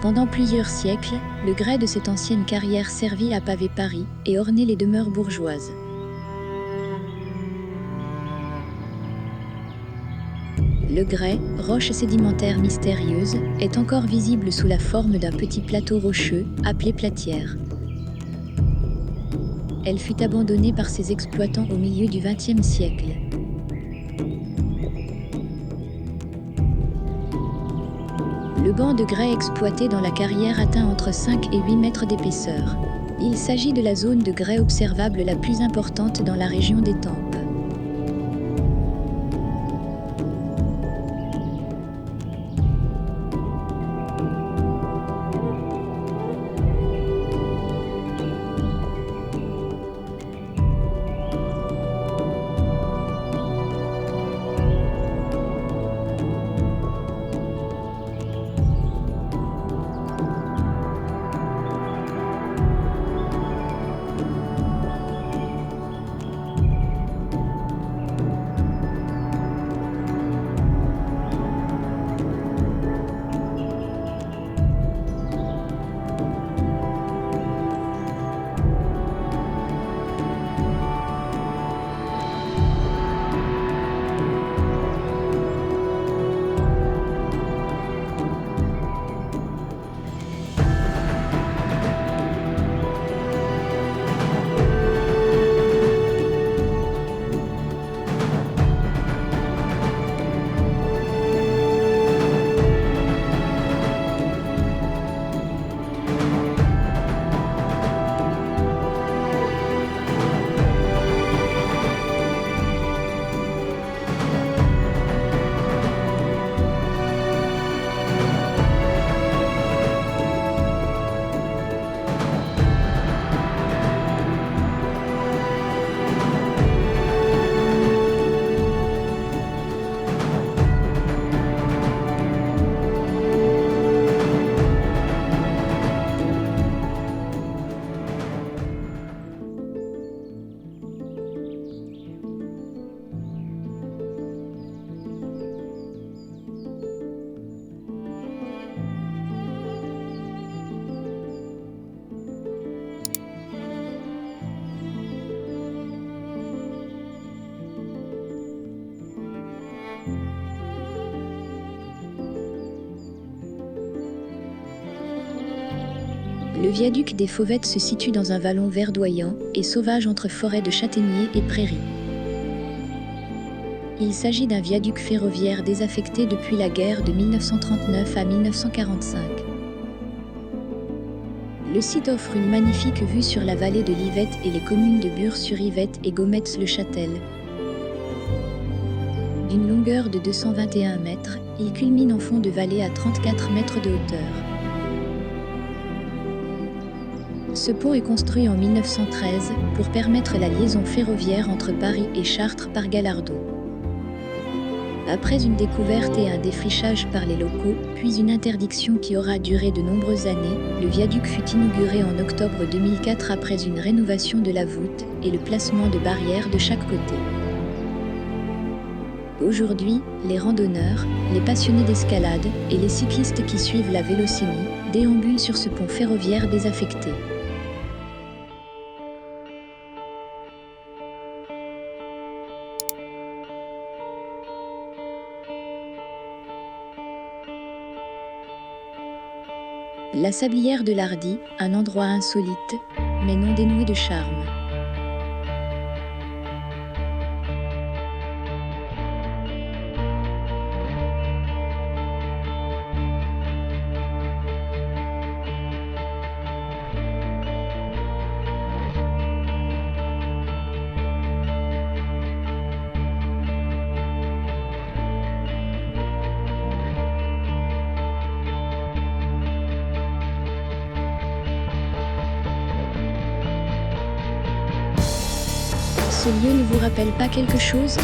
Pendant plusieurs siècles, le grès de cette ancienne carrière servit à paver Paris et orner les demeures bourgeoises. Le grès, roche sédimentaire mystérieuse, est encore visible sous la forme d'un petit plateau rocheux, appelé platière. Elle fut abandonnée par ses exploitants au milieu du XXe siècle. Le banc de grès exploité dans la carrière atteint entre 5 et 8 mètres d'épaisseur. Il s'agit de la zone de grès observable la plus importante dans la région d'Étampes. Le viaduc des Fauvettes se situe dans un vallon verdoyant et sauvage entre forêts de châtaigniers et prairies. Il s'agit d'un viaduc ferroviaire désaffecté depuis la guerre de 1939 à 1945. Le site offre une magnifique vue sur la vallée de l'Yvette et les communes de Bure-sur-Yvette et Gometz-le-Châtel. D'une longueur de 221 mètres, il culmine en fond de vallée à 34 mètres de hauteur. Ce pont est construit en 1913 pour permettre la liaison ferroviaire entre Paris et Chartres par Gallardeau. Après une découverte et un défrichage par les locaux, puis une interdiction qui aura duré de nombreuses années, le viaduc fut inauguré en octobre 2004 après une rénovation de la voûte et le placement de barrières de chaque côté. Aujourd'hui, les randonneurs, les passionnés d'escalade et les cyclistes qui suivent la Vélocénie déambulent sur ce pont ferroviaire désaffecté. La sablière de l'Hardy, un endroit insolite, mais non dénué de charme. Ce lieu ne vous rappelle pas quelque chose ?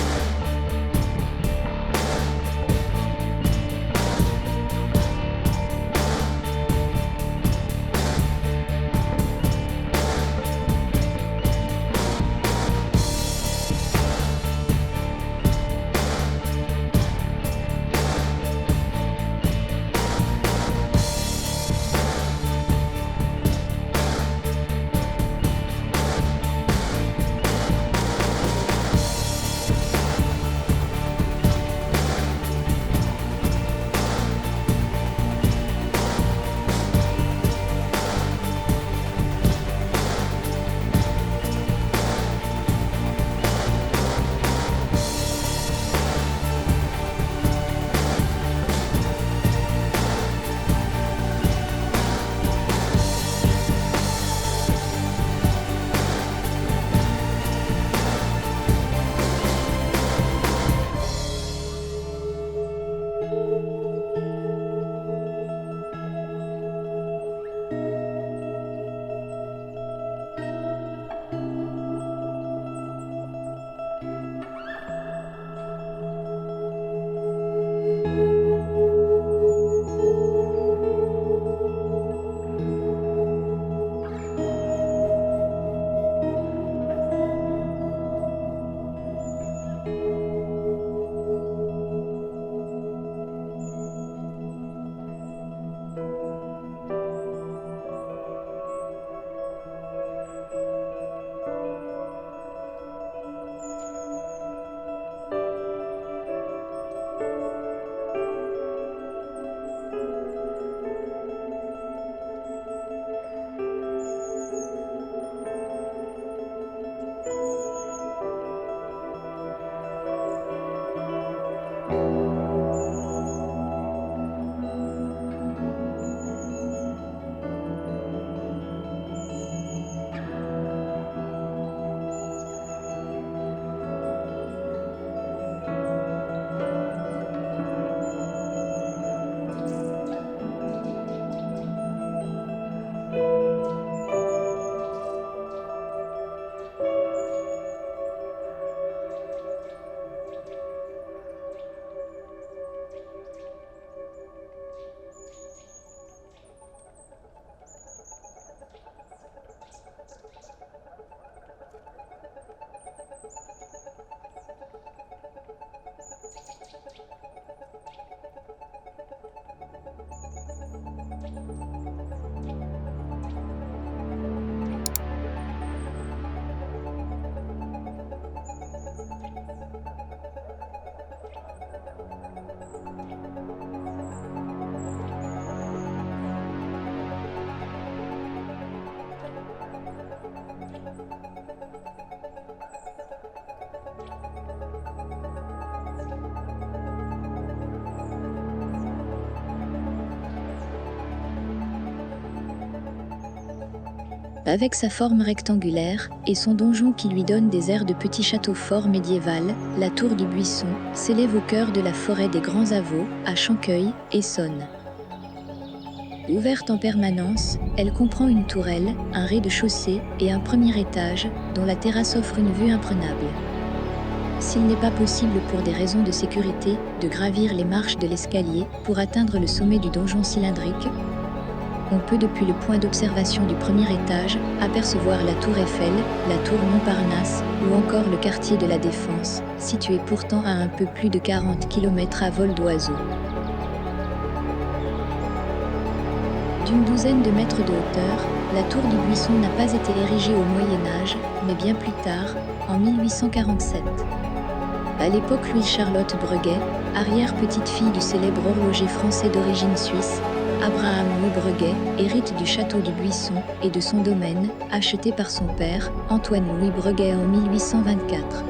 Avec sa forme rectangulaire et son donjon qui lui donne des airs de petit château fort médiéval, la tour du Buisson s'élève au cœur de la forêt des Grands Avaux, à Chanqueuil, Essonne. Ouverte en permanence, elle comprend une tourelle, un rez-de-chaussée et un premier étage, dont la terrasse offre une vue imprenable. S'il n'est pas possible pour des raisons de sécurité de gravir les marches de l'escalier pour atteindre le sommet du donjon cylindrique, on peut depuis le point d'observation du premier étage apercevoir la tour Eiffel, la tour Montparnasse ou encore le quartier de la Défense, situé pourtant à un peu plus de 40 km à vol d'oiseau. D'une douzaine de mètres de hauteur, la tour du Buisson n'a pas été érigée au Moyen-Âge, mais bien plus tard, en 1847. À l'époque, Louise-Charlotte Breguet, arrière-petite-fille du célèbre horloger français d'origine suisse, Abraham Louis Breguet, hérite du château du Buisson et de son domaine, acheté par son père, Antoine Louis Breguet en 1824.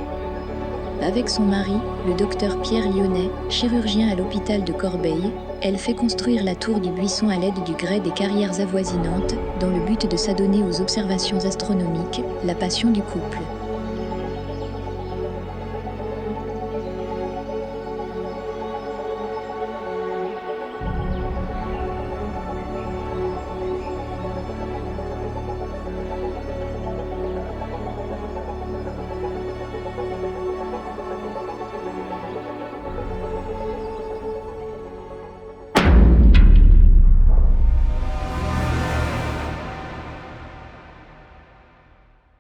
Avec son mari, le docteur Pierre Lyonnais, chirurgien à l'hôpital de Corbeil, elle fait construire la tour du Buisson à l'aide du grès des carrières avoisinantes, dans le but de s'adonner aux observations astronomiques, la passion du couple.